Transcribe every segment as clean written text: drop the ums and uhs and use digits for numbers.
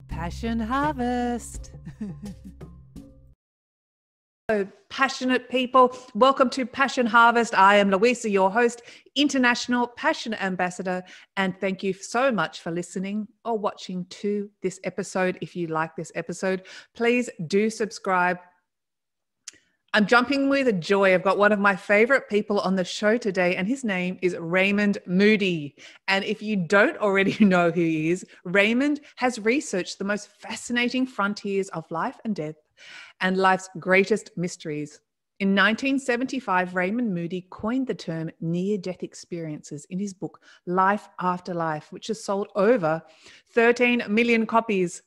Passion Harvest. Hello, passionate people. Welcome to Passion Harvest. I am Louisa, your host, International Passion Ambassador, and thank you so much for listening or watching to this episode. If you like this episode, please do subscribe. I'm jumping with joy. I've got one of my favorite people on the show today, and his name is Raymond Moody. And if you don't already know who he is, Raymond has researched the most fascinating frontiers of life and death and life's greatest mysteries. In 1975, Raymond Moody coined the term near-death experiences in his book, Life After Life, which has sold over 13 million copies.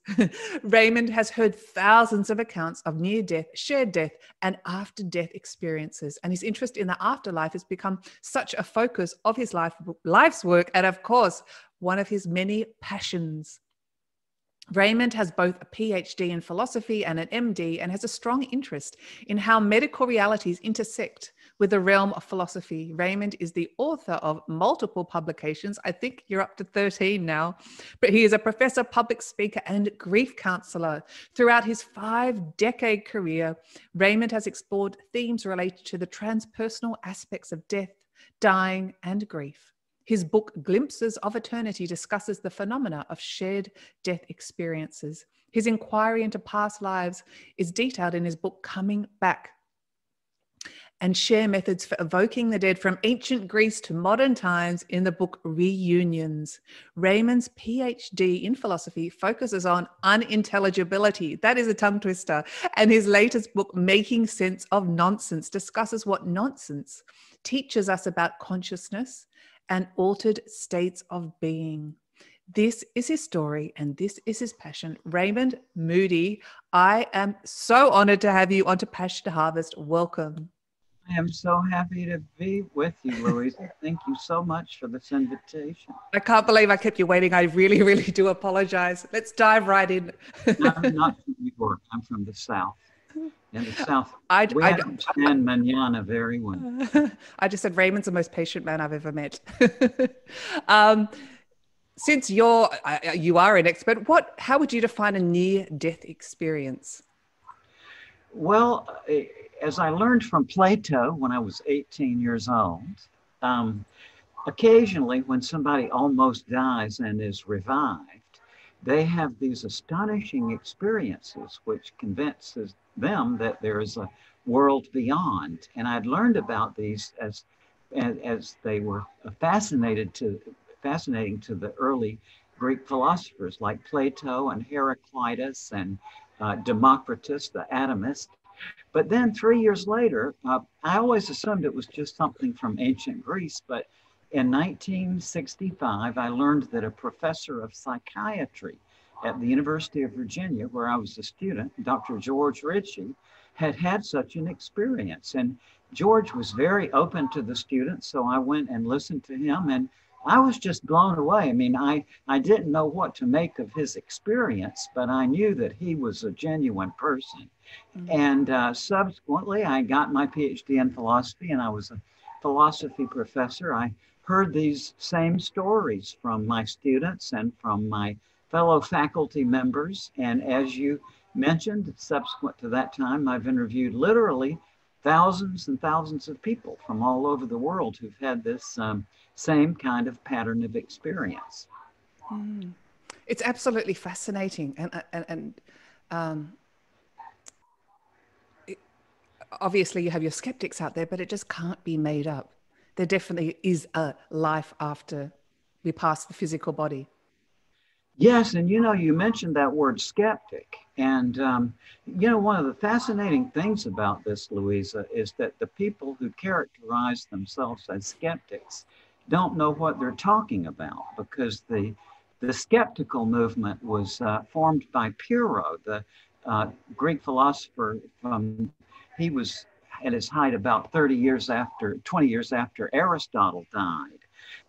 Raymond has heard thousands of accounts of near-death, shared death, and after-death experiences, and his interest in the afterlife has become such a focus of his life's work, and of course, one of his many passions. Raymond has both a PhD in philosophy and an MD, and has a strong interest in how medical realities intersect with the realm of philosophy. Raymond is the author of multiple publications. I think you're up to 13 now, but he is a professor, public speaker, and grief counselor. Throughout his 5-decade career, Raymond has explored themes related to the transpersonal aspects of death, dying, and grief. His book, Glimpses of Eternity, discusses the phenomena of shared death experiences. His inquiry into past lives is detailed in his book, Coming Back, and share methods for evoking the dead from ancient Greece to modern times in the book, Reunions. Raymond's PhD in philosophy focuses on unintelligibility. That is a tongue twister. And his latest book, Making Sense of Nonsense, discusses what nonsense teaches us about consciousness and altered states of being. This is his story and this is his passion. Raymond Moody, I am so honored to have you onto Passion Harvest. Welcome. I am so happy to be with you, Louisa. Thank you so much for this invitation. I can't believe I kept you waiting. I really, really do apologize. Let's dive right in. I'm not from New York. I'm from the South. In the South, we understand manana very well. I just said Raymond's the most patient man I've ever met. Since you are an expert, how would you define a near-death experience? Well, as I learned from Plato when I was 18 years old, occasionally when somebody almost dies and is revived, they have these astonishing experiences which convinces them that there is a world beyond. And I'd learned about these as they were fascinating to the early Greek philosophers like Plato and Heraclitus and Democritus, the atomist. But then 3 years later, I always assumed it was just something from ancient Greece, but in 1965, I learned that a professor of psychiatry at the University of Virginia, where I was a student, Dr. George Ritchie, had had such an experience. And George was very open to the students, so I went and listened to him, and I was just blown away. I mean, I didn't know what to make of his experience, but I knew that he was a genuine person. Mm-hmm. And subsequently, I got my PhD in philosophy, and I was a philosophy professor. I heard these same stories from my students and from my fellow faculty members. And as you mentioned, subsequent to that time, I've interviewed literally thousands and thousands of people from all over the world who've had this same kind of pattern of experience. It's absolutely fascinating. And obviously you have your skeptics out there, but it just can't be made up. There definitely is a life after we pass the physical body. Yes, and you mentioned that word skeptic. And, one of the fascinating things about this, Louisa, is that the people who characterize themselves as skeptics don't know what they're talking about, because the skeptical movement was formed by Pyrrho, the Greek philosopher. He was at his height about 20 years after Aristotle died.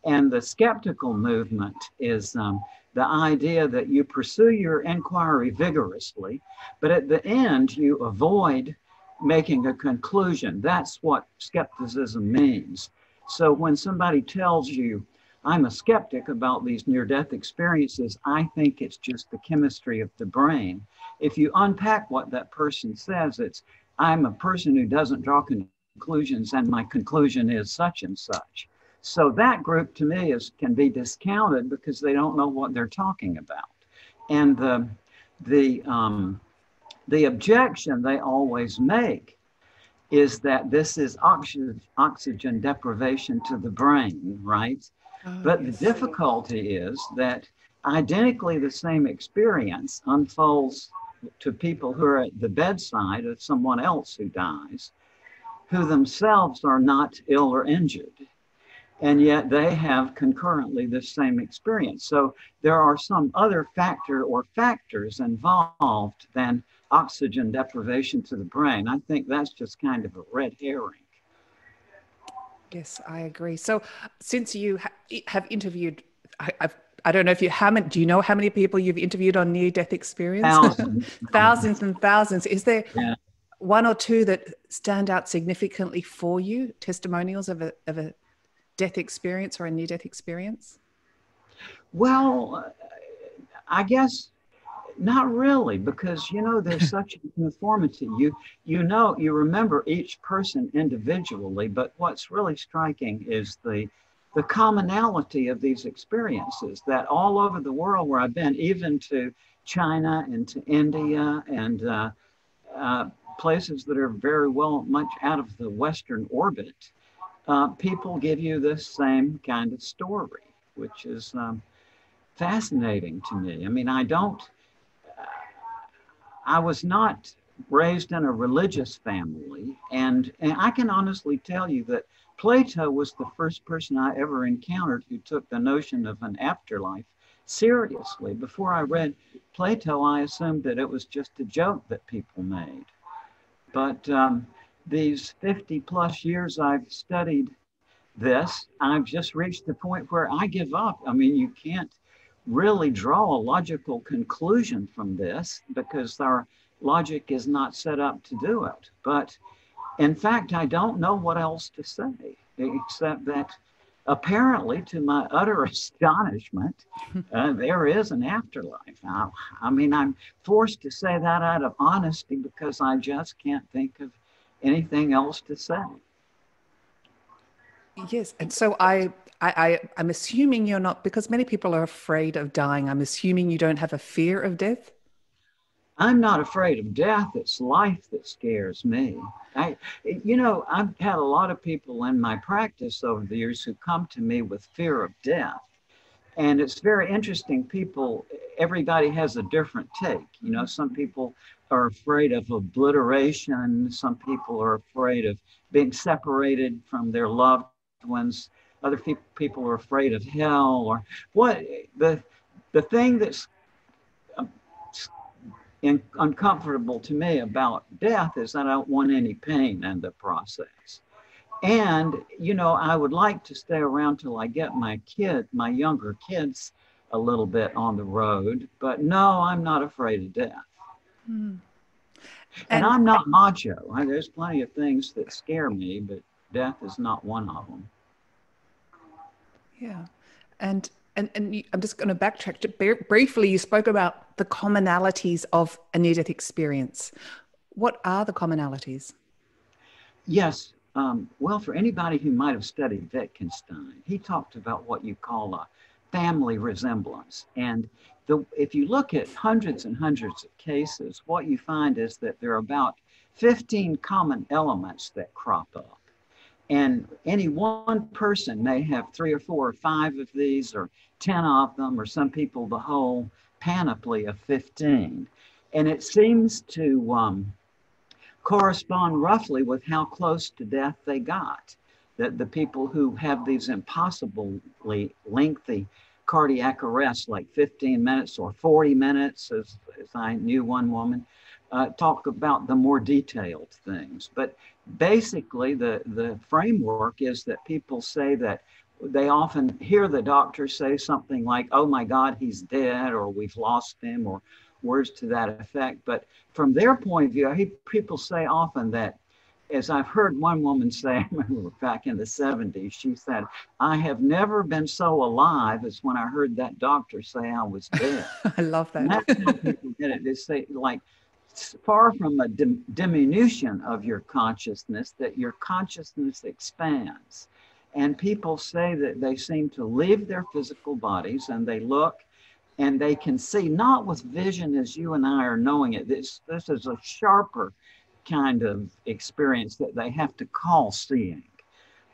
And the skeptical movement is the idea that you pursue your inquiry vigorously, but at the end you avoid making a conclusion. That's what skepticism means. So when somebody tells you, I'm a skeptic about these near-death experiences. I think it's just the chemistry of the brain. If you unpack what that person says, it's, I'm a person who doesn't draw conclusions, and my conclusion is such and such. So that group to me can be discounted because they don't know what they're talking about. And the objection they always make is that this is oxygen deprivation to the brain, right? Oh, but yes. The difficulty is that identically the same experience unfolds to people who are at the bedside of someone else who dies, who themselves are not ill or injured. And yet they have concurrently the same experience. So there are some other factor or factors involved than oxygen deprivation to the brain. I think that's just kind of a red herring. Yes, I agree. So since you have interviewed, I don't know if you haven't, do you know how many people you've interviewed on near-death experience? Thousands. Thousands and thousands. Is there one or two that stand out significantly for you, testimonials of a death experience or a near-death experience? Well, I guess not really, because, you know, there's such uniformity. You remember each person individually, but what's really striking is the commonality of these experiences, that all over the world where I've been, even to China and to India and places that are very well much out of the Western orbit, people give you this same kind of story, which is fascinating to me. I mean, I was not raised in a religious family, and I can honestly tell you that Plato was the first person I ever encountered who took the notion of an afterlife seriously. Before I read Plato, I assumed that it was just a joke that people made. But these 50 plus years I've studied this, I've just reached the point where I give up. I mean, you can't really draw a logical conclusion from this because our logic is not set up to do it. But in fact, I don't know what else to say, except that apparently, to my utter astonishment, there is an afterlife. I mean, I'm forced to say that out of honesty because I just can't think of anything else to say. Yes, and so I'm assuming you're not, because many people are afraid of dying, I'm assuming you don't have a fear of death? I'm not afraid of death. It's life that scares me. You know, I've had a lot of people in my practice over the years who come to me with fear of death. And it's very interesting. Everybody has a different take. You know, some people are afraid of obliteration. Some people are afraid of being separated from their loved ones. Other people are afraid of hell, or what. The thing that's uncomfortable to me about death is that I don't want any pain in the process. And, you know, I would like to stay around till I get my younger kids a little bit on the road, but no, I'm not afraid of death. Mm. And I'm not macho. There's plenty of things that scare me, but death is not one of them. Yeah. And I'm just going to backtrack briefly. You spoke about the commonalities of a near-death experience. What are the commonalities? Yes. Well, for anybody who might have studied Wittgenstein, he talked about what you call a family resemblance. And if you look at hundreds and hundreds of cases, what you find is that there are about 15 common elements that crop up. And any one person may have 3 or 4 or 5 of these, or 10 of them, or some people the whole panoply of 15. And it seems to correspond roughly with how close to death they got. That the people who have these impossibly lengthy cardiac arrests, like 15 minutes or 40 minutes, as I knew one woman, talk about the more detailed things. But basically, the framework is that people say that they often hear the doctor say something like, oh my God, he's dead, or we've lost him, or words to that effect. But from their point of view, people say often that as I've heard one woman say, I remember back in the 70s, she said, "I have never been so alive as when I heard that doctor say I was dead." I love that. And that's how people get it. They say, like, far from a diminution of your consciousness, that your consciousness expands. And people say that they seem to leave their physical bodies and they look and they can see, not with vision as you and I are knowing it. This is a sharper kind of experience that they have to call seeing.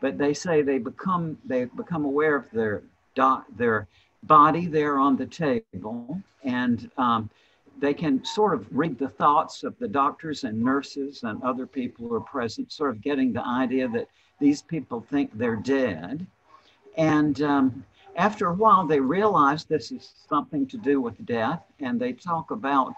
But they say they become aware of their body there on the table, and they can sort of read the thoughts of the doctors and nurses and other people who are present, sort of getting the idea that these people think they're dead. And after a while, they realize this is something to do with death, and they talk about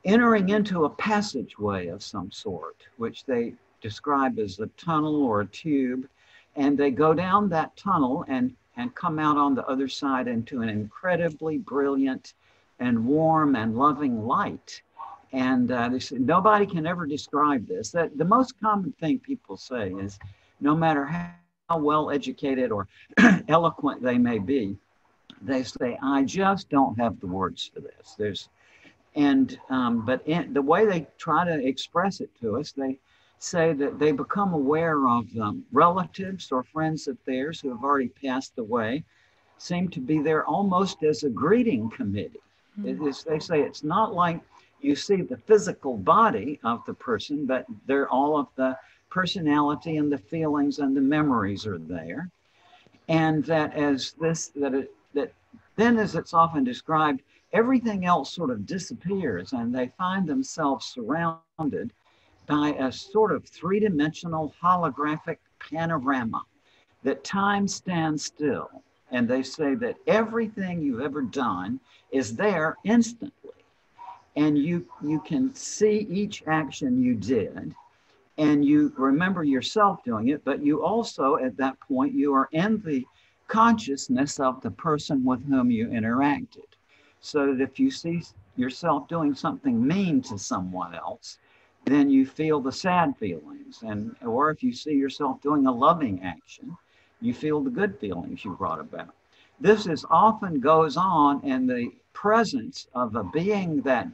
entering into a passageway of some sort, which they describe as a tunnel or a tube. And they go down that tunnel and come out on the other side into an incredibly brilliant and warm and loving light. And they say, nobody can ever describe this. That the most common thing people say is, no matter how well educated or eloquent they may be, they say, "I just don't have the words for this." But the way they try to express it to us, they say that they become aware of relatives or friends of theirs who have already passed away, seem to be there almost as a greeting committee. They say it's not like you see the physical body of the person, but they're all of the personality and the feelings and the memories are there. And that then, as it's often described, everything else sort of disappears and they find themselves surrounded by a sort of three-dimensional holographic panorama, that time stands still. And they say that everything you've ever done is there instantly. And you can see each action you did, and you remember yourself doing it, but you also, at that point, you are in the consciousness of the person with whom you interacted. So that if you see yourself doing something mean to someone else, then you feel the sad feelings. Or if you see yourself doing a loving action, you feel the good feelings you brought about. This often goes on in the presence of a being that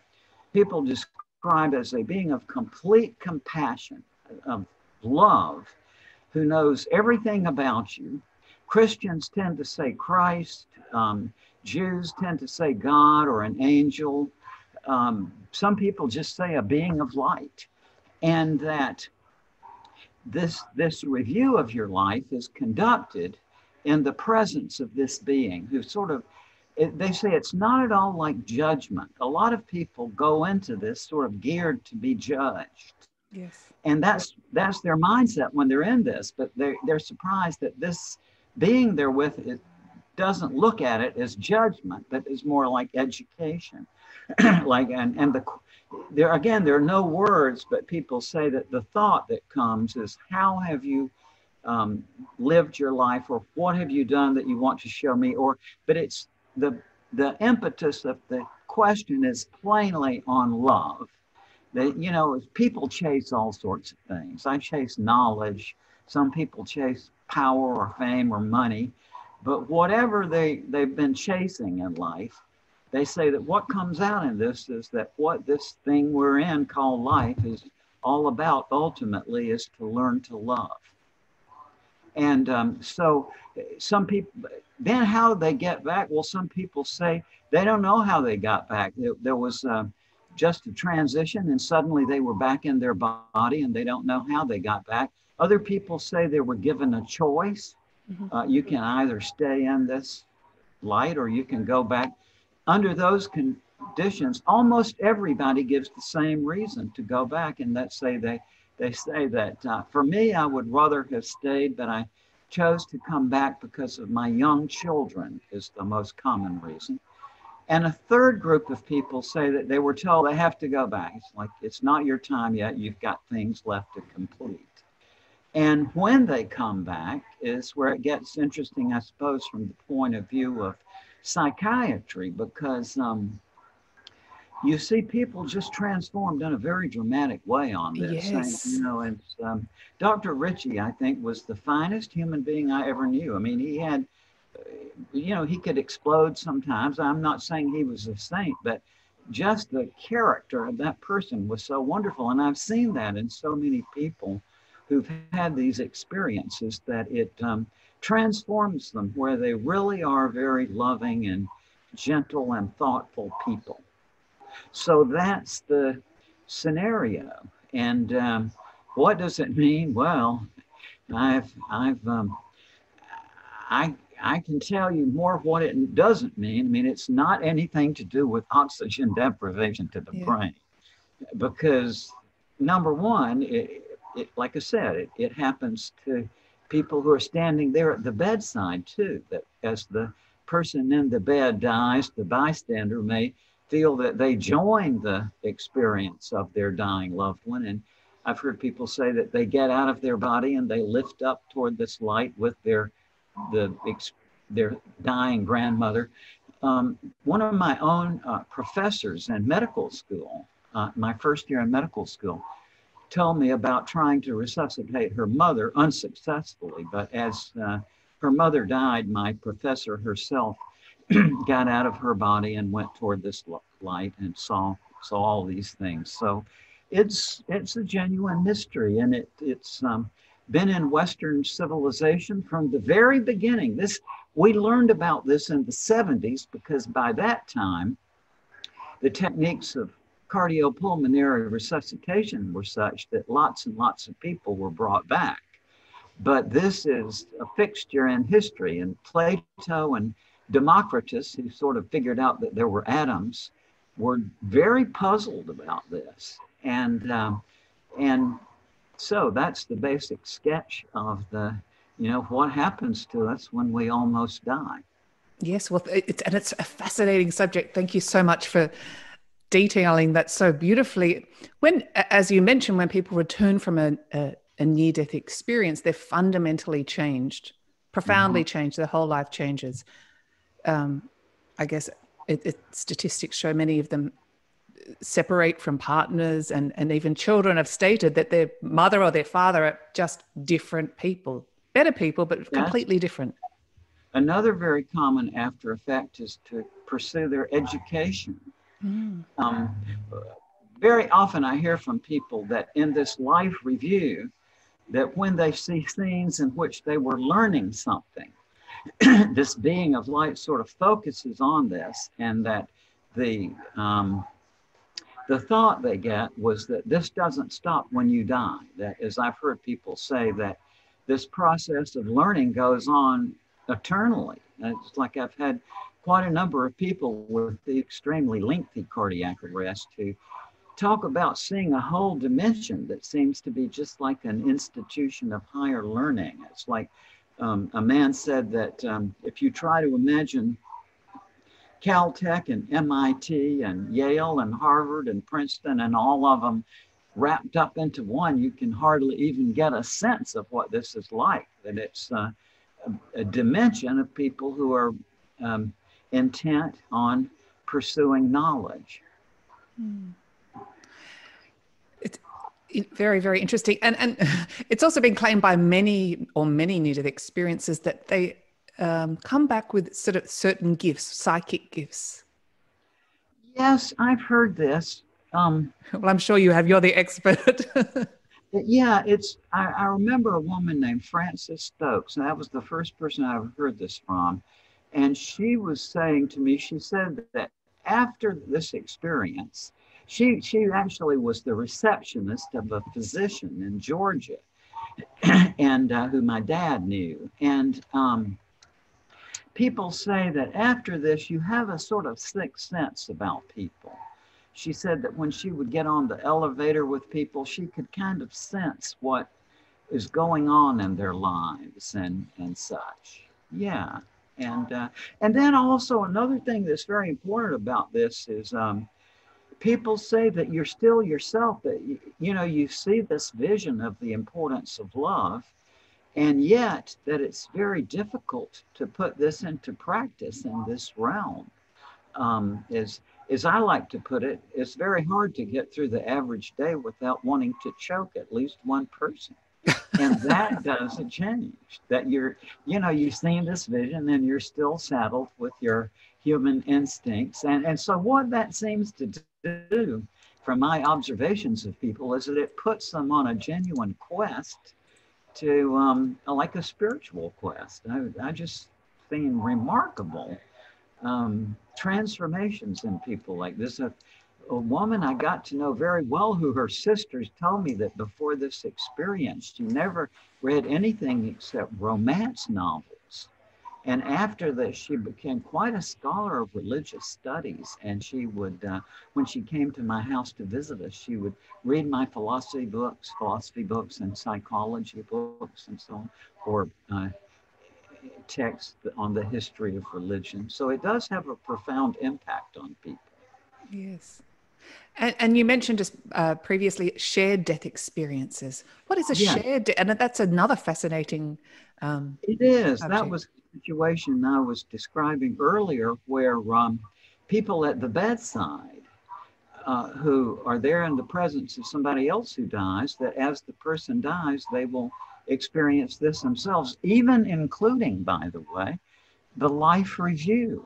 people describe as a being of complete compassion, of love, who knows everything about you. Christians tend to say Christ. Jews tend to say God or an angel. Some people just say a being of light. And that this review of your life is conducted in the presence of this being who sort of, they say it's not at all like judgment. A lot of people go into this sort of geared to be judged. Yes. And that's their mindset when they're in this, but they're surprised that this being they're with, it doesn't look at it as judgment, but is more like education. There are no words, but people say that the thought that comes is, how have you lived your life, or what have you done that you want to show me? But it's the impetus of the question is plainly on love. People chase all sorts of things. I chase knowledge. Some people chase power or fame or money. But whatever they've been chasing in life, they say that what comes out in this is that what this thing we're in called life is all about ultimately is to learn to love. And so some people, then how do they get back? Well, some people say they don't know how they got back. There was just a transition and suddenly they were back in their body and they don't know how they got back. Other people say they were given a choice. You can either stay in this light or you can go back. Under those conditions, almost everybody gives the same reason to go back. And they say that for me, I would rather have stayed, but I chose to come back because of my young children is the most common reason. And a third group of people say that they were told they have to go back. It's like, it's not your time yet. You've got things left to complete. And when they come back is where it gets interesting, I suppose, from the point of view of psychiatry, because you see people just transformed in a very dramatic way on this. And, Yes. and Dr. Ritchie, I think, was the finest human being I ever knew. I mean, he had, he could explode sometimes. I'm not saying he was a saint, but just the character of that person was so wonderful. And I've seen that in so many people who've had these experiences, that it transforms them, where they really are very loving and gentle and thoughtful people. So that's the scenario. And what does it mean? Well, I can tell you more of what it doesn't mean. I mean, it's not anything to do with oxygen deprivation to the brain, because number one, like I said, it happens to people who are standing there at the bedside too, that as the person in the bed dies, the bystander may feel that they join the experience of their dying loved one. And I've heard people say that they get out of their body and they lift up toward this light with their dying grandmother. One of my own professors in medical school, my first year in medical school, told me about trying to resuscitate her mother unsuccessfully. But as her mother died, my professor herself got out of her body and went toward this light and saw all these things. So it's a genuine mystery, and it's been in Western civilization from the very beginning. We learned about this in the 70s, because by that time, the techniques of cardiopulmonary resuscitation were such that lots and lots of people were brought back. But this is a fixture in history, and Plato and Democritus, who sort of figured out that there were atoms, were very puzzled about this. And so that's the basic sketch of what happens to us when we almost die. Yes, well, it's a fascinating subject. Thank you so much for detailing that so beautifully. When, as you mentioned, when people return from a near-death experience, they're fundamentally changed, profoundly changed. Their whole life changes. I guess statistics show many of them separate from partners, and even children have stated that their mother or their father are just different people, better people, but completely different. Another very common after effect is to pursue their education. Very often I hear from people that in this life review, that when they see scenes in which they were learning something, this being of light sort of focuses on this, and that the thought they get was that this doesn't stop when you die. That, as I've heard people say, that this process of learning goes on eternally. And it's like I've had quite a number of people with the extremely lengthy cardiac arrest who talk about seeing a whole dimension that seems to be just like an institution of higher learning. It's like a man said that if you try to imagine Caltech and MIT and Yale and Harvard and Princeton and all of them wrapped up into one, you can hardly even get a sense of what this is like. That it's a dimension of people who are intent on pursuing knowledge. It's very, very interesting. And it's also been claimed by many near-death experiences that they come back with sort of certain gifts, psychic gifts. Yes, I've heard this. Well, I'm sure you have. You're the expert. Yeah, I remember a woman named Frances Stokes, and that was the first person I ever heard this from. And she was saying to me, she said that after this experience, she actually was the receptionist of a physician in Georgia, and who my dad knew. And people say that after this, you have a sort of sixth sense about people. She said that when she would get on the elevator with people, she could kind of sense what is going on in their lives and such. Yeah. And then also another thing that's very important about this is people say that you're still yourself, that you see this vision of the importance of love, and yet that it's very difficult to put this into practice in this realm. as I like to put it, it's very hard to get through the average day without wanting to choke at least one person. And that doesn't change. That you've seen this vision and you're still saddled with your human instincts. And so what that seems to do, from my observations of people, is that it puts them on a genuine quest to, like a spiritual quest. I just seen remarkable transformations in people like this. A woman I got to know very well, who her sisters told me that before this experience, she never read anything except romance novels. And after this, she became quite a scholar of religious studies. And she would, when she came to my house to visit us, she would read my philosophy books and psychology books and so on, or texts on the history of religion. So it does have a profound impact on people. Yes. And you mentioned just previously shared death experiences. What is a shared death? And that's another fascinating it is. subject. That was the situation I was describing earlier, where people at the bedside who are there in the presence of somebody else who dies, that as the person dies, they will experience this themselves, even including, by the way, the life review.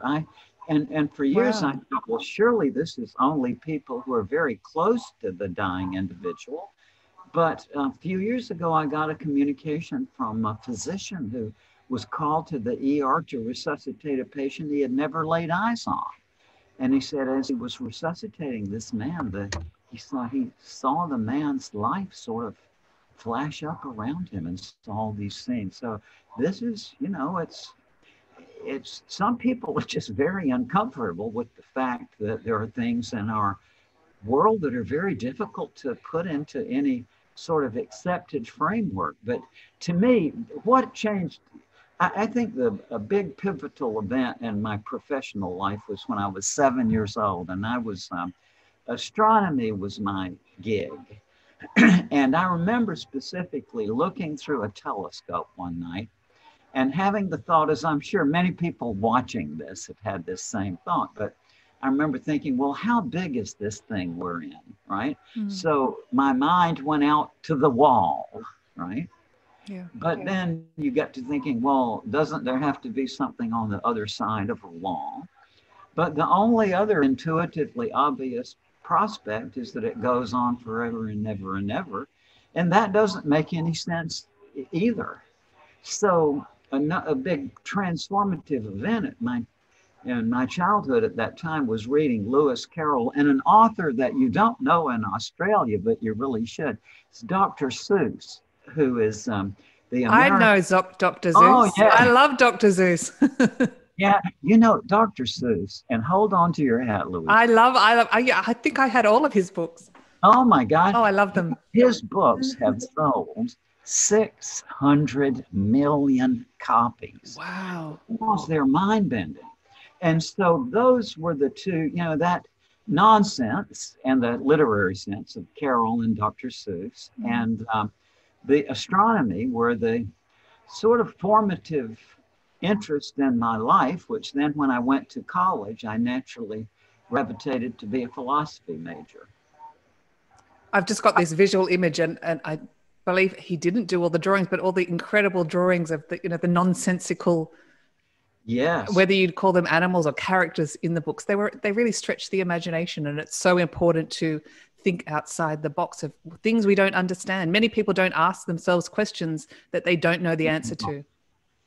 And for years, I thought, well, surely this is only people who are very close to the dying individual. But a few years ago, I got a communication from a physician who was called to the ER to resuscitate a patient he had never laid eyes on. And he said, as he was resuscitating this man, he saw the man's life sort of flash up around him and saw all these scenes. So this is, it's some people are just very uncomfortable with the fact that there are things in our world that are very difficult to put into any sort of accepted framework. But to me, what changed, I think a big pivotal event in my professional life was when I was 7 years old, and I was, astronomy was my gig. And I remember specifically looking through a telescope one night and having the thought, as I'm sure many people watching this have had this same thought, but I remember thinking, well, how big is this thing we're in, right? Mm. So my mind went out to the wall, right? Yeah. But then you get to thinking, well, doesn't there have to be something on the other side of a wall? But the only other intuitively obvious prospect is that it goes on forever and never and ever. And that doesn't make any sense either. So a big transformative event in my childhood at that time was reading Lewis Carroll, and an author that you don't know in Australia, but you really should. It's Dr. Seuss, who is the American... I know Dr. Seuss. Oh, yeah. I love Dr. Seuss. Yeah, Dr. Seuss, and hold on to your hat, Louise. I think I had all of his books. Oh my God. Oh, I love them. His books have sold 600 million copies. Wow. Almost, they're mind-bending. And so those were the two, that nonsense and the literary sense of Carroll and Dr. Seuss, and the astronomy were the sort of formative interest in my life, which then when I went to college, I naturally gravitated to be a philosophy major. I've just got this visual image, and I believe he didn't do all the drawings, but all the incredible drawings of the nonsensical, yes, whether you'd call them animals or characters in the books, they really stretch the imagination, and it's so important to think outside the box of things we don't understand. Many people don't ask themselves questions that they don't know the answer to.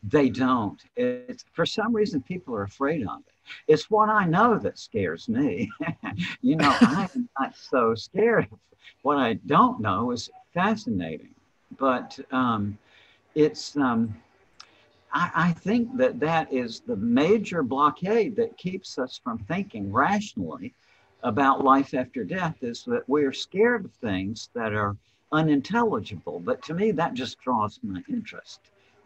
They don't. It's, for some reason, people are afraid of it. It's what I know that scares me. I'm not so scared. What I don't know is fascinating. But I think that is the major blockade that keeps us from thinking rationally about life after death, is that we're scared of things that are unintelligible. But to me, that just draws my interest.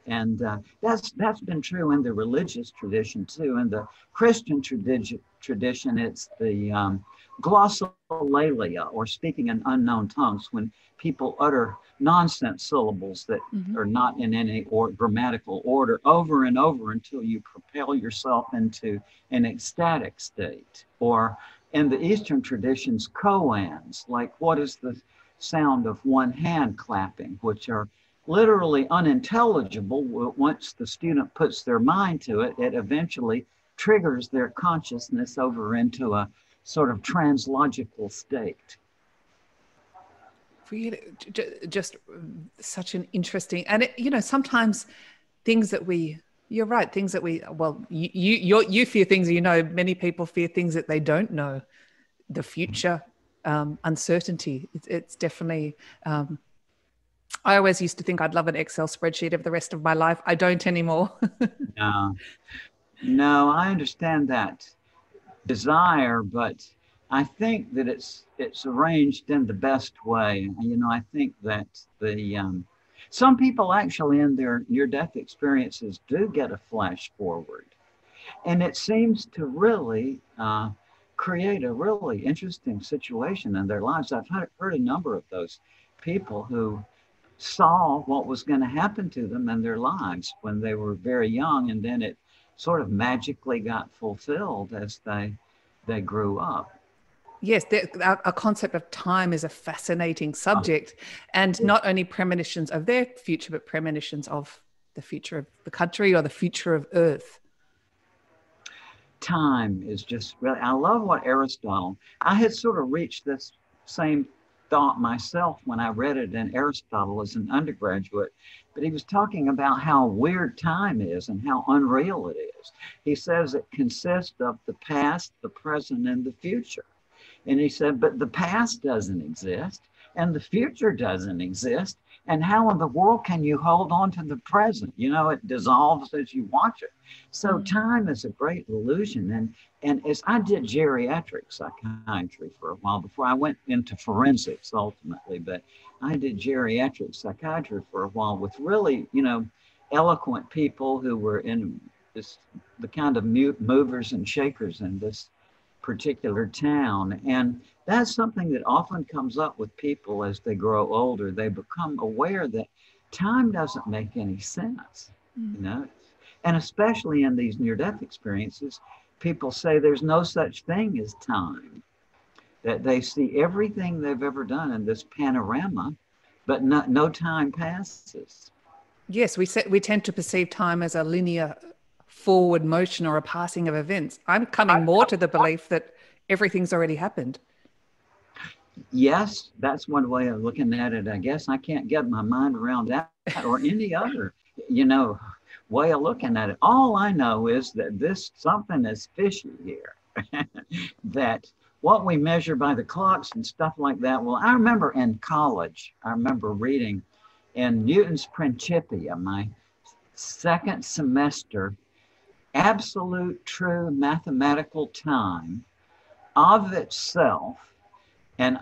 And that's been true in the religious tradition too. In the Christian tradition, it's the glossolalia, or speaking in unknown tongues, when people utter nonsense syllables that are not in any grammatical order over and over until you propel yourself into an ecstatic state. Or in the Eastern traditions, koans, like what is the sound of one hand clapping, which are literally unintelligible. Once the student puts their mind to it, it eventually triggers their consciousness over into a sort of translogical state. Really, just such an interesting, and it, you know, sometimes things that we, you're right, things that we, well, you fear things, you know, many people fear things that they don't know, the future, uncertainty. It's definitely, I always used to think I'd love an Excel spreadsheet of the rest of my life. I don't anymore. No, I understand that desire, but I think that it's arranged in the best way. You know, I think that some people actually in their near-death experiences do get a flash forward, and it seems to really create a really interesting situation in their lives. I've heard a number of those people who saw what was going to happen to them in their lives when they were very young, and then it sort of magically got fulfilled as they grew up. Yes, a concept of time is a fascinating subject, and not only premonitions of their future, but premonitions of the future of the country or the future of Earth. Time is just really, I love what Aristotle, I had sort of reached this same thought myself when I read it in Aristotle as an undergraduate, but he was talking about how weird time is and how unreal it is. He says it consists of the past, the present, and the future. And he said, but the past doesn't exist and the future doesn't exist. And how in the world can you hold on to the present? You know, it dissolves as you watch it. So time is a great illusion. And as I did geriatric psychiatry for a while before I went into forensics ultimately, but I did geriatric psychiatry for a while with really, you know, eloquent people who were in this, the kind of movers and shakers in this particular town. And that's something that often comes up with people as they grow older. They become aware that time doesn't make any sense, you know, and especially in these near-death experiences, people say there's no such thing as time, that they see everything they've ever done in this panorama, but no time passes. Yes, we tend to perceive time as a linear forward motion or a passing of events. I'm coming more to the belief that everything's already happened. Yes, that's one way of looking at it. I guess I can't get my mind around that or any other, you know, way of looking at it. All I know is that something is fishy here. That what we measure by the clocks and stuff like that. Well, I remember in college, I remember reading in Newton's Principia, my second semester, absolute true mathematical time of itself and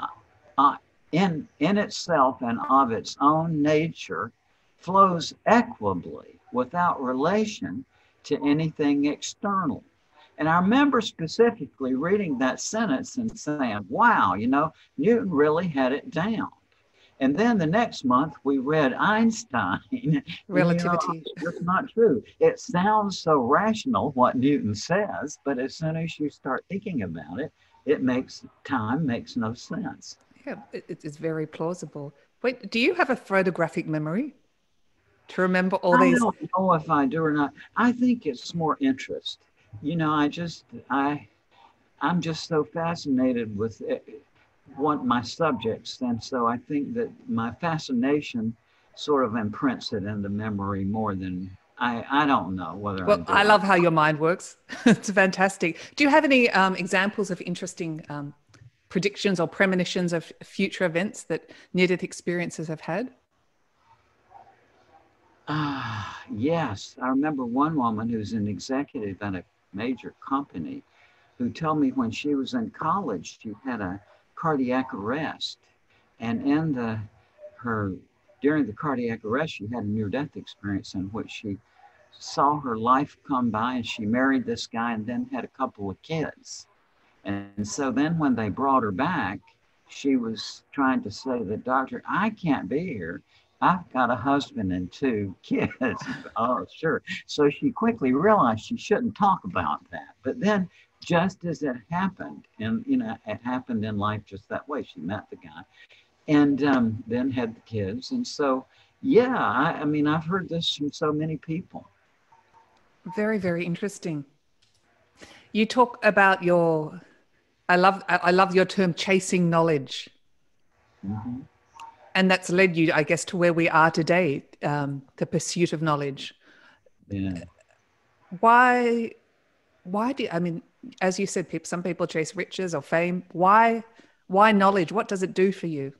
in itself and of its own nature flows equably without relation to anything external. And I remember specifically reading that sentence and saying, wow, you know, Newton really had it down. And then the next month we read Einstein. Relativity. You know, it's not true. It sounds so rational what Newton says, but as soon as you start thinking about it, time makes no sense. Yeah, it's very plausible. Wait, do you have a photographic memory to remember all these? I don't know if I do or not. I think it's more interest. You know, I'm just so fascinated with my subjects, and so I think that my fascination sort of imprints it in the memory more than I don't know whether. Well, I love how your mind works. It's fantastic. Do you have any examples of interesting predictions or premonitions of future events that near-death experiences have had? Yes, I remember one woman who's an executive at a major company who told me when she was in college she had a cardiac arrest, and during the cardiac arrest she had a near-death experience in which she saw her life come by, and she married this guy and then had a couple of kids. And so then when they brought her back, she was trying to say to the doctor, I can't be here. I've got a husband and 2 kids. Oh, sure. So she quickly realized she shouldn't talk about that. But then just as it happened. And, you know, it happened in life just that way. She met the guy and then had the kids. And so, yeah, I mean, I've heard this from so many people. Very, very interesting. You talk about your, I love your term, chasing knowledge. Mm-hmm. And that's led you, I guess, to where we are today, the pursuit of knowledge. Yeah. Why I mean, as you said, some people chase riches or fame. Why knowledge? What does it do for you?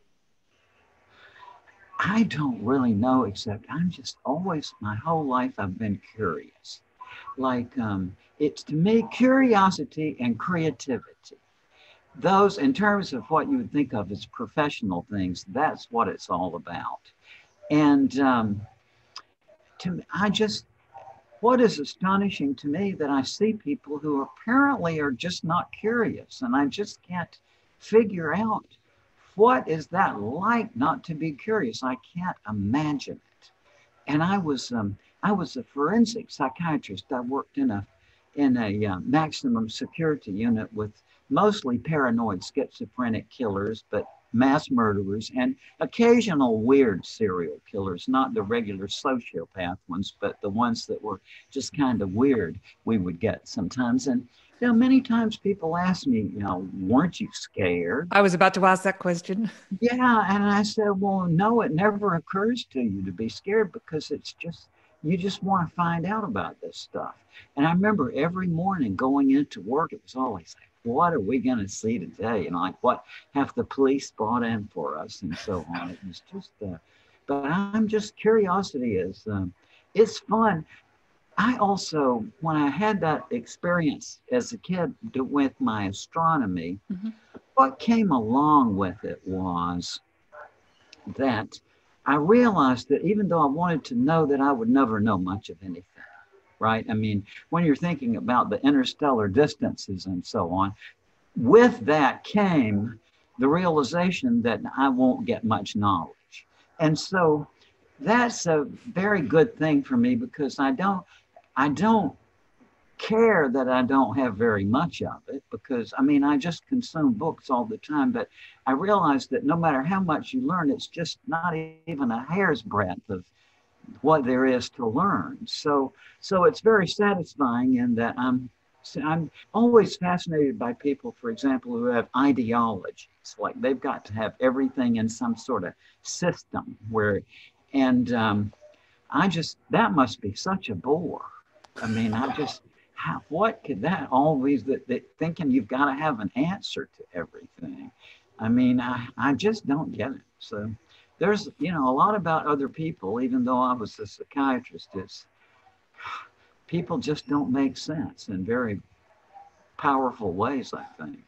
I don't really know, except I'm just always, my whole life, I've been curious. Like, it's to me, curiosity and creativity. Those, in terms of what you would think of as professional things, that's what it's all about. And to me, what is astonishing to me that I see people who apparently are just not curious, and I just can't figure out what is that like not to be curious. I can't imagine it. And I was a forensic psychiatrist. I worked in a maximum security unit with mostly paranoid schizophrenic killers, but mass murderers and occasional weird serial killers, not the regular sociopath ones, but the ones that were just kind of weird we would get sometimes. And, you know, many times people ask me, you know, weren't you scared? I was about to ask that question. Yeah. And I said, well, no, it never occurs to you to be scared because it's just, you just want to find out about this stuff. And I remember every morning going into work, it was always like, what are we going to see today? And like, what have the police brought in for us and so on. It was just, but I'm just, curiosity is, it's fun. I also, when I had that experience as a kid with my astronomy, Mm-hmm. what came along with it was that I realized that even though I wanted to know, that I would never know much of anything, right? I mean, when you're thinking about the interstellar distances and so on, with that came the realization that I won't get much knowledge. And so that's a very good thing for me because I don't care that I don't have very much of it because, I mean, I just consume books all the time, but I realize that no matter how much you learn, it's just not even a hair's breadth of what there is to learn. So it's very satisfying in that I'm always fascinated by people, for example, who have ideologies, like they've got to have everything in some sort of system where, and that must be such a bore. I mean, what could that always, that thinking you've got to have an answer to everything. I mean, I just don't get it. So there's, you know, a lot about other people, even though I was a psychiatrist, people just don't make sense in very powerful ways, I think.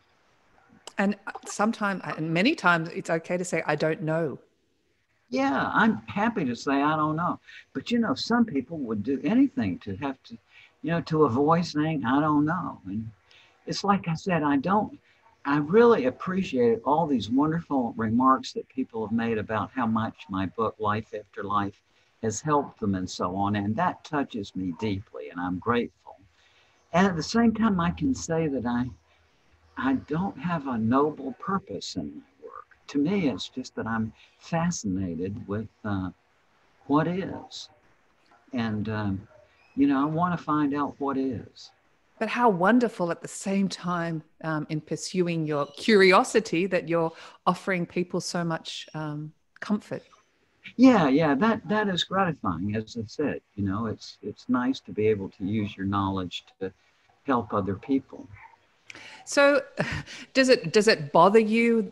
And sometimes, and many times, it's okay to say, I don't know. Yeah, I'm happy to say I don't know. But, you know, some people would do anything to have to, you know, to avoid saying I don't know. And it's like I said, I really appreciate all these wonderful remarks that people have made about how much my book, Life After Life, has helped them and so on. And that touches me deeply, and I'm grateful. And at the same time, I can say that I don't have a noble purpose in my work. To me, it's just that I'm fascinated with what is. And, you know, I want to find out what is. But how wonderful at the same time in pursuing your curiosity that you're offering people so much comfort. Yeah, that is gratifying. As I said, you know, it's nice to be able to use your knowledge to help other people. So does it bother you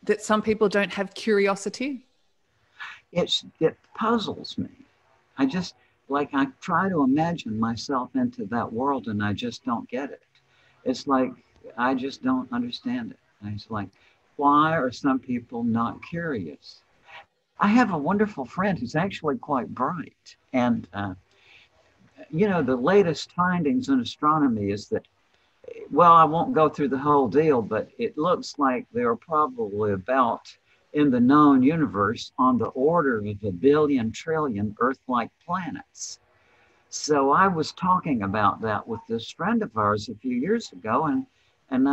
that some people don't have curiosity? It puzzles me. I try to imagine myself into that world and I just don't get it. It's like, I just don't understand it. And it's like, why are some people not curious? I have a wonderful friend who's actually quite bright. And, you know, the latest findings in astronomy is that, well, I won't go through the whole deal, but it looks like there are probably about, in the known universe, on the order of 1 billion trillion Earth-like planets. So I was talking about that with this friend of ours a few years ago, and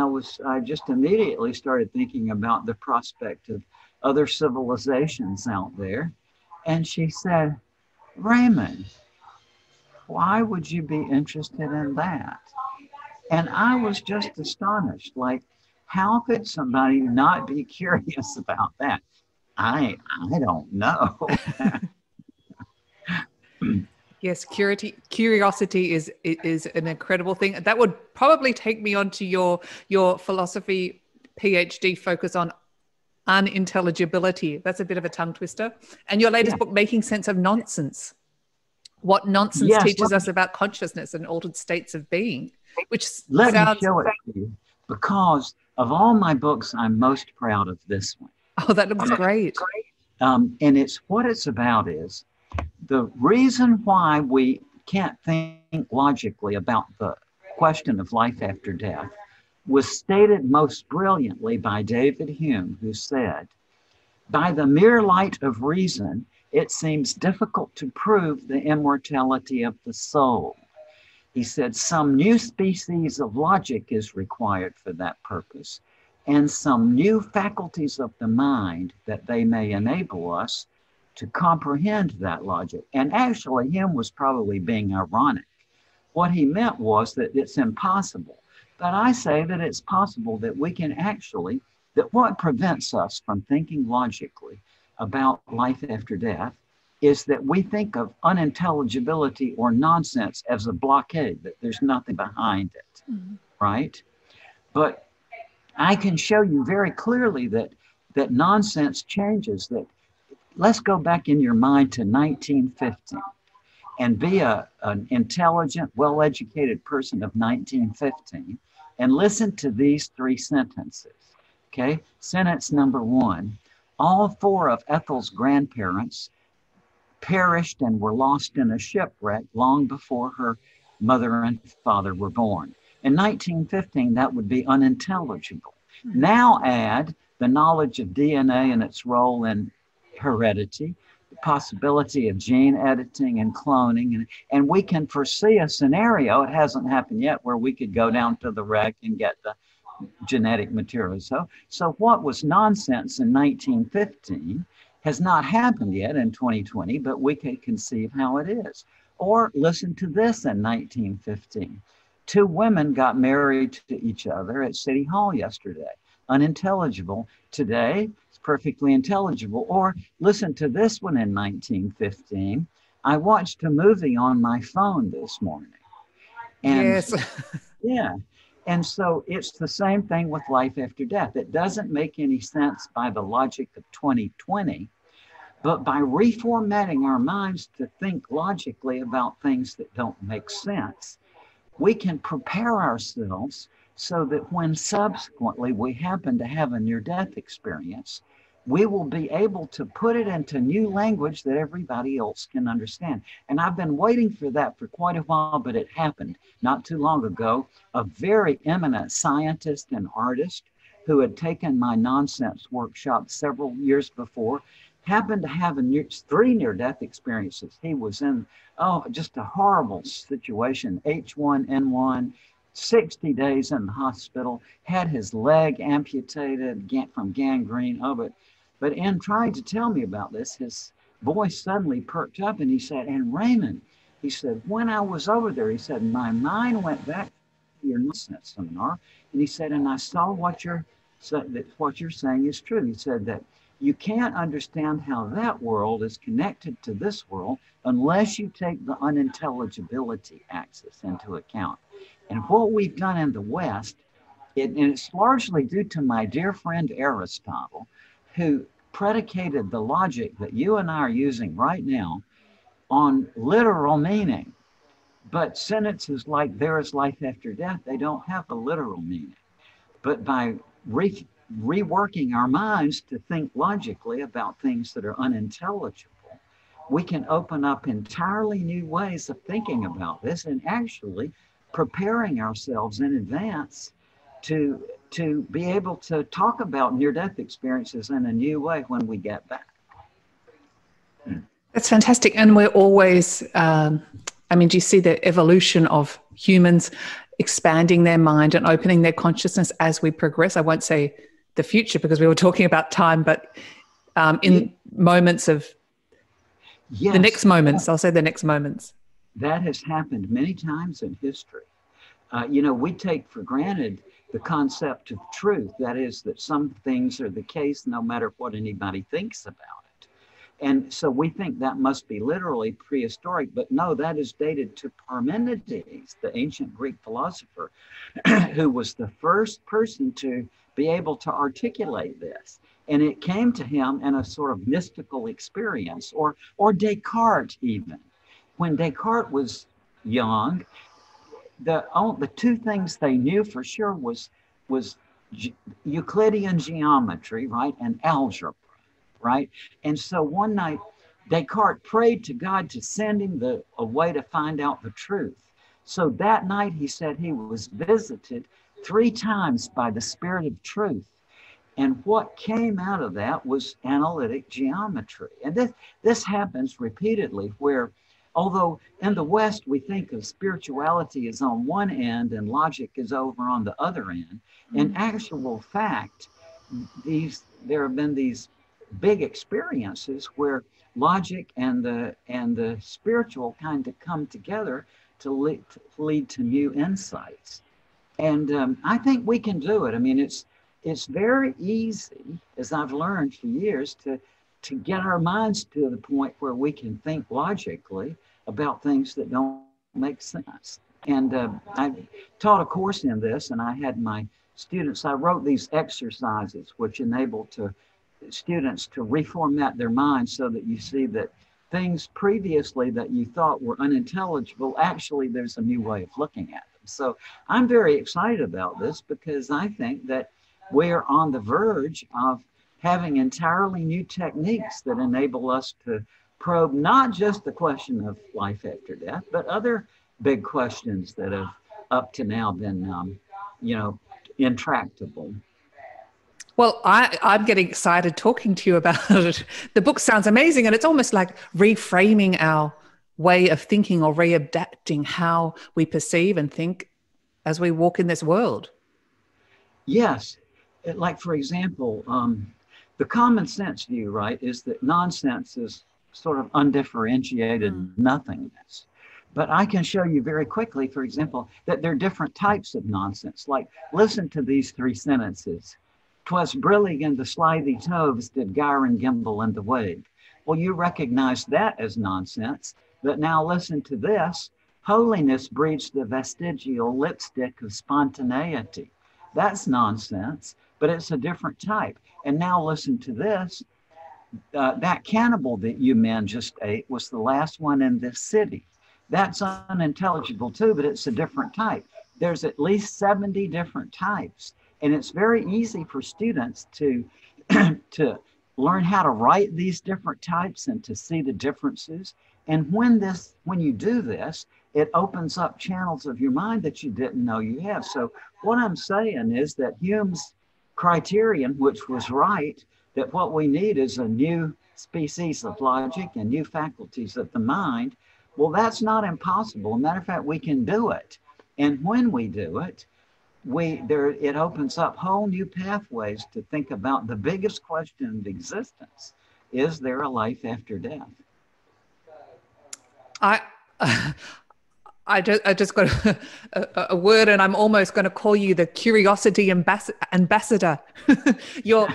I just immediately started thinking about the prospect of other civilizations out there. And she said, Raymond, why would you be interested in that? And I was just astonished, like, how could somebody not be curious about that? I don't know. Yes, curiosity is an incredible thing. That would probably take me on to your philosophy PhD focus on unintelligibility. That's a bit of a tongue twister. And your latest book, Making Sense of Nonsense. What nonsense teaches us about consciousness and altered states of being, which Let me show it to you, because of all my books, I'm most proud of this one. Oh, that looks great. And what it's about is the reason why we can't think logically about the question of life after death was stated most brilliantly by David Hume, who said, by the mere light of reason, it seems difficult to prove the immortality of the soul. He said, some new species of logic is required for that purpose, and some new faculties of the mind that they may enable us to comprehend that logic. And actually, Hume was probably being ironic. What he meant was that it's impossible. But I say that it's possible that we can actually, that what prevents us from thinking logically about life after death is that we think of unintelligibility or nonsense as a blockade, that there's nothing behind it, right? But I can show you very clearly that nonsense changes. That let's go back in your mind to 1915 and be an intelligent, well-educated person of 1915 and listen to these three sentences, okay? Sentence number one, all four of Ethel's grandparents perished and were lost in a shipwreck long before her mother and father were born. In 1915, that would be unintelligible. Now add the knowledge of DNA and its role in heredity, the possibility of gene editing and cloning, and we can foresee a scenario, it hasn't happened yet, where we could go down to the wreck and get the genetic material. So what was nonsense in 1915 has not happened yet in 2020, but we can conceive how it is. Or listen to this in 1915. Two women got married to each other at City Hall yesterday. Unintelligible. Today, it's perfectly intelligible. Or listen to this one in 1915. I watched a movie on my phone this morning. And yes. Yeah. And so it's the same thing with life after death. It doesn't make any sense by the logic of 2020, but by reformatting our minds to think logically about things that don't make sense, we can prepare ourselves so that when subsequently we happen to have a near-death experience, we will be able to put it into new language that everybody else can understand. And I've been waiting for that for quite a while, but it happened not too long ago. A very eminent scientist and artist who had taken my nonsense workshop several years before happened to have three near-death experiences. He was in, just a horrible situation, H1N1, 60 days in the hospital, had his leg amputated from gangrene. But in trying to tell me about this, his voice suddenly perked up and he said, and Raymond, he said, when I was over there, he said, my mind went back to your nonsense seminar. And he said, and I saw what you're saying is true. He said that you can't understand how that world is connected to this world unless you take the unintelligibility axis into account. And what we've done in the West, and it's largely due to my dear friend Aristotle, who predicated the logic that you and I are using right now on literal meaning. But sentences like there is life after death, they don't have a literal meaning. But by reworking our minds to think logically about things that are unintelligible, we can open up entirely new ways of thinking about this and actually preparing ourselves in advance to be able to talk about near-death experiences in a new way when we get back. That's fantastic. And we're always I mean, do you see the evolution of humans expanding their mind and opening their consciousness as we progress? I won't say the future because we were talking about time, but in moments of the next moments, I'll say the next moments. That has happened many times in history. You know, we take for granted the concept of truth. That is, that some things are the case no matter what anybody thinks about it. And so we think that must be literally prehistoric, but no, that is dated to Parmenides, the ancient Greek philosopher, who was the first person to be able to articulate this. And it came to him in a sort of mystical experience, or Descartes even. When Descartes was young, the two things they knew for sure was Euclidean geometry, right, and algebra, right? And so one night, Descartes prayed to God to send him a way to find out the truth. So that night, he said he was visited 3 times by the Spirit of truth. And what came out of that was analytic geometry. And this happens repeatedly, where although in the West, we think of spirituality as on one end and logic is over on the other end. In actual fact, there have been these big experiences where logic and the spiritual kind of come together to lead to new insights. And I think we can do it. I mean, it's very easy, as I've learned for years, to get our minds to the point where we can think logically about things that don't make sense. And I taught a course in this, and I had my students, I wrote these exercises which enable students to reformat their minds so that you see that things previously that you thought were unintelligible, actually there's a new way of looking at them. So I'm very excited about this because I think that we're on the verge of having entirely new techniques that enable us to probe not just the question of life after death, but other big questions that have up to now been, intractable. Well, I'm getting excited talking to you about it. The book sounds amazing, and it's almost like reframing our way of thinking or readapting how we perceive and think as we walk in this world. Yes. Like, for example, the common sense view, right, is that nonsense is sort of undifferentiated nothingness. But I can show you very quickly, for example, that there are different types of nonsense. Like, listen to these 3 sentences. 'Twas brillig in the slithy toves did gyre and gimble in the wave. Well, you recognize that as nonsense. But now listen to this. Holiness breeds the vestigial lipstick of spontaneity. That's nonsense, but it's a different type. And now listen to this. That cannibal that you men just ate was the last one in this city. That's unintelligible too, but it's a different type. There's at least 70 different types. And it's very easy for students to learn how to write these different types and to see the differences. And when you do this, it opens up channels of your mind that you didn't know you have. So what I'm saying is that Hume's criterion, which was right, that what we need is a new species of logic and new faculties of the mind. Well, that's not impossible. As a matter of fact, we can do it. And when we do it, it opens up whole new pathways to think about the biggest question of existence. Is there a life after death? I just got a word, and I'm almost going to call you the curiosity ambassador. You're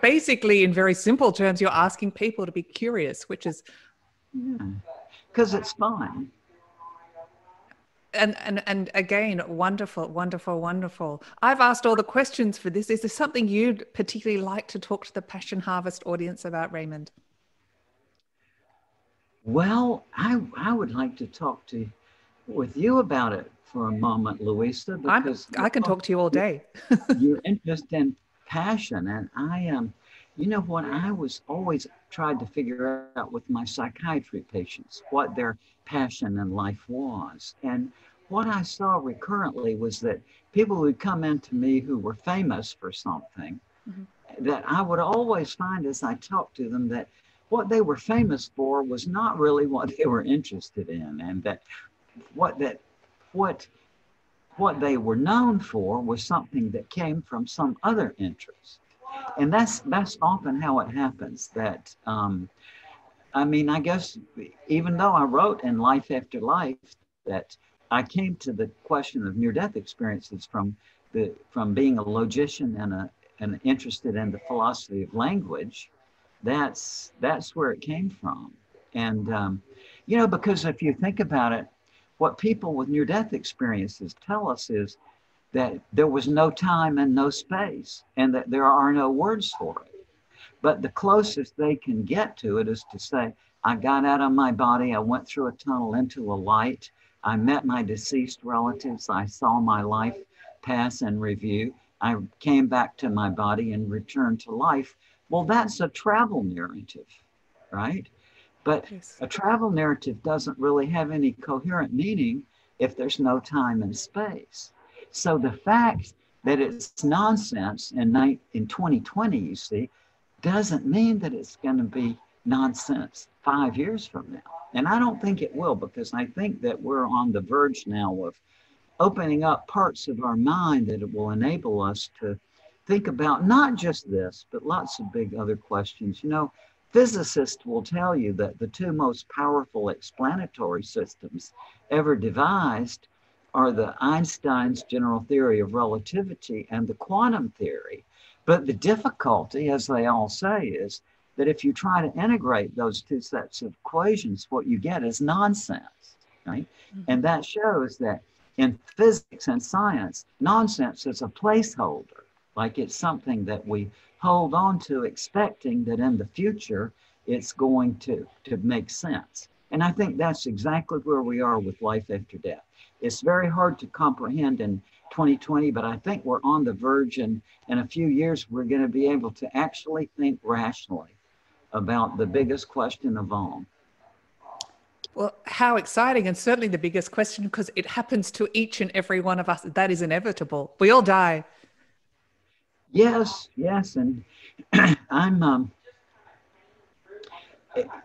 basically in very simple terms, you're asking people to be curious, which is... Because it's fun. And again, wonderful, wonderful, wonderful. I've asked all the questions for this. Is there something you'd particularly like to talk to the Passion Harvest audience about, Raymond? Well, I would like to talk with you about it for a moment, Louisa, because I can talk to you all day. Your interest in passion, and I am, what I was always tried to figure out with my psychiatry patients, what their passion in life was. And what I saw recurrently was that people would come into me who were famous for something, that I would always find as I talked to them that what they were famous for was not really what they were interested in, and that what they were known for was something that came from some other interest. And that's often how it happens. That I mean, I guess even though I wrote in Life After Life that I came to the question of near-death experiences from being a logician and interested in the philosophy of language, that's where it came from. And you know, because if you think about it, what people with near-death experiences tell us is that there was no time and no space, and that there are no words for it. But the closest they can get to it is to say, I got out of my body, I went through a tunnel into a light, I met my deceased relatives, I saw my life pass and review, I came back to my body and returned to life. Well, that's a travel narrative, right? But a travel narrative doesn't really have any coherent meaning if there's no time and space. So the fact that it's nonsense in 2020, you see, doesn't mean that it's going to be nonsense 5 years from now. And I don't think it will, because I think that we're on the verge now of opening up parts of our mind that it will enable us to think about not just this, but lots of big other questions. You know, physicists will tell you that the two most powerful explanatory systems ever devised are the Einstein's general theory of relativity and the quantum theory. But the difficulty, as they all say, is that if you try to integrate those two sets of equations, what you get is nonsense, right? Mm-hmm. And that shows that in physics and science, nonsense is a placeholder, like it's something that we hold on to expecting that in the future, it's going to make sense. And I think that's exactly where we are with life after death. It's very hard to comprehend in 2020, but I think we're on the verge, and in a few years, we're going to be able to actually think rationally about the biggest question of all. Well, how exciting, and certainly the biggest question, because it happens to each and every one of us. That is inevitable. We all die. Yes, and I'm,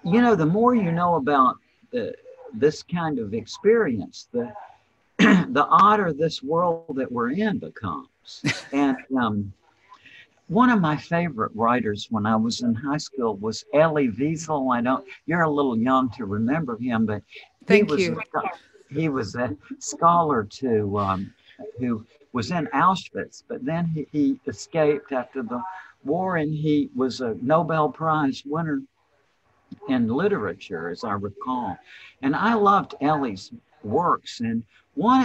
you know, the more you know about this kind of experience, the odder this world that we're in becomes. And one of my favorite writers when I was in high school was Elie Wiesel. You're a little young to remember him, but he was a scholar who was in Auschwitz, but then he escaped after the war, and he was a Nobel Prize winner in literature, as I recall. And I loved Elie's works, and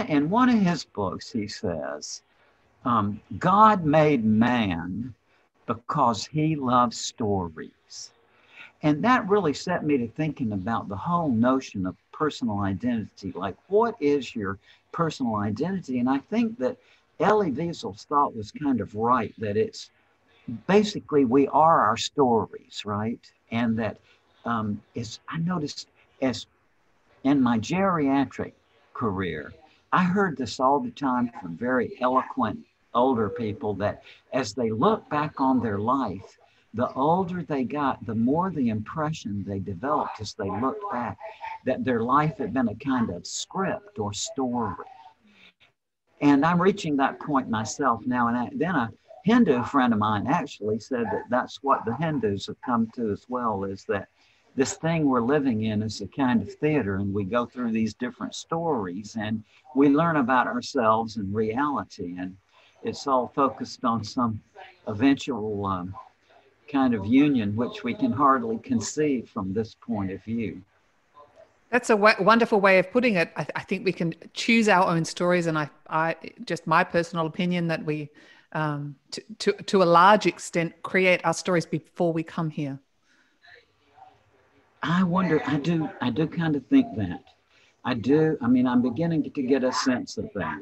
in one of his books, he says, God made man because he loves stories. And that really set me to thinking about the whole notion of personal identity. Like, what is your personal identity? And I think that Elie Wiesel's thought was kind of right, that it's basically we are our stories, right? And that I noticed as in my geriatric career, I heard this all the time from very eloquent older people, that as they look back on their life, the older they got, the more the impression they developed as they looked back that their life had been a kind of script or story. And I'm reaching that point myself now. And then a Hindu friend of mine actually said that that's what the Hindus have come to as well, is that this thing we're living in is a kind of theater, and we go through these different stories and we learn about ourselves and reality. And it's all focused on some eventual kind of union, which we can hardly conceive from this point of view. That's a wonderful way of putting it. I think we can choose our own stories, and I just my personal opinion that we, to a large extent, create our stories before we come here. I wonder. I do kind of think that. I do. I mean, I'm beginning to get a sense of that.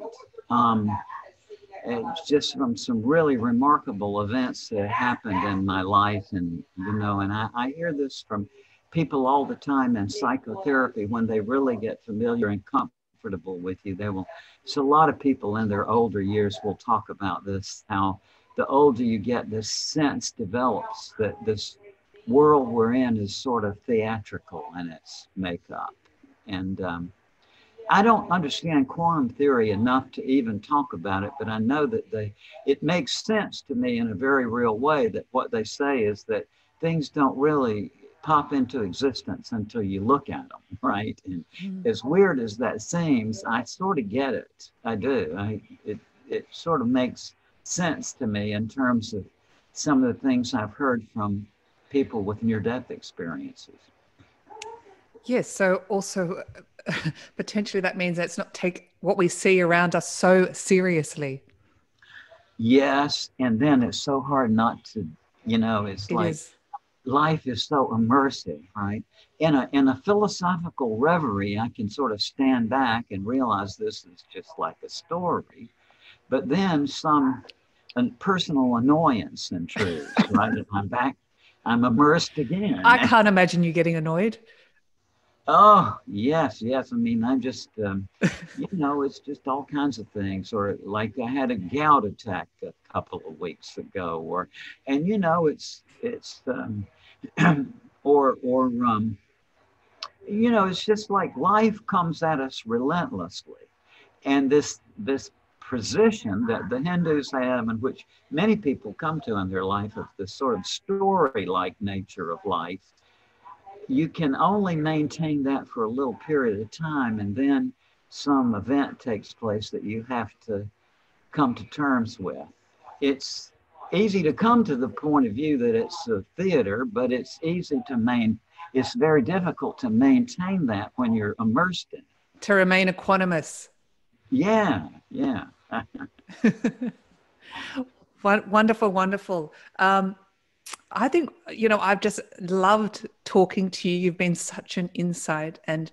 It's just from some really remarkable events that happened in my life, and and I hear this from people all the time in psychotherapy when they really get familiar and comfortable with you. So a lot of people in their older years will talk about this, how the older you get, this sense develops that this world we're in is sort of theatrical in its makeup. And I don't understand quantum theory enough to even talk about it, but I know that it makes sense to me in a very real way that what they say is that things don't really pop into existence until you look at them, right? And as weird as that seems, I sort of get it. I do. It sort of makes sense to me in terms of some of the things I've heard from people with near-death experiences. Yes. So also potentially that means let's not take what we see around us so seriously. Yes. And then it's so hard not to, it's It like is. life is so immersive, right? In a philosophical reverie, I can sort of stand back and realize this is just like a story. But then some personal annoyance intrudes, right? And I'm immersed again. I can't imagine you getting annoyed. Oh, yes. I mean, I'm just, it's just all kinds of things. Or like I had a gout attack a couple of weeks ago, it's, it's just like life comes at us relentlessly. And this position that the Hindus have, and which many people come to in their life, of this sort of story-like nature of life, you can only maintain that for a little period of time, and then some event takes place that you have to come to terms with. It's easy to come to the point of view that it's a theater, but it's very difficult to maintain that when you're immersed in it. To remain equanimous. Yeah. Wonderful. I think, I've just loved talking to you. You've been such an insight. And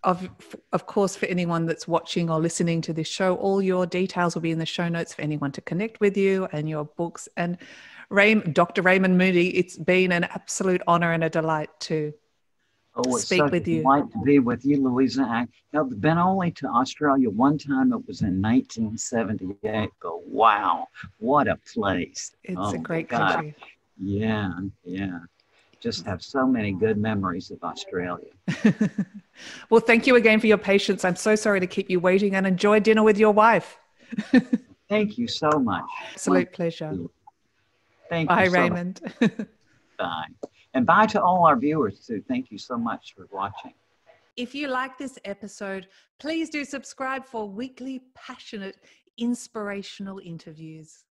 of course, for anyone that's watching or listening to this show, all your details will be in the show notes for anyone to connect with you and your books. And Dr. Raymond Moody, it's been an absolute honor and a delight to speak with you. It's such a delight to be with you, Louisa. I've been only to Australia one time. It was in 1978. But wow, what a place. It's a great country. Yeah. Just have so many good memories of Australia. Well, thank you again for your patience. I'm so sorry to keep you waiting, and enjoy dinner with your wife. Thank you so much. Absolute pleasure. Thank you. Bye, so Raymond. Bye. And bye to all our viewers too. Thank you so much for watching. If you like this episode, please do subscribe for weekly, passionate, inspirational interviews.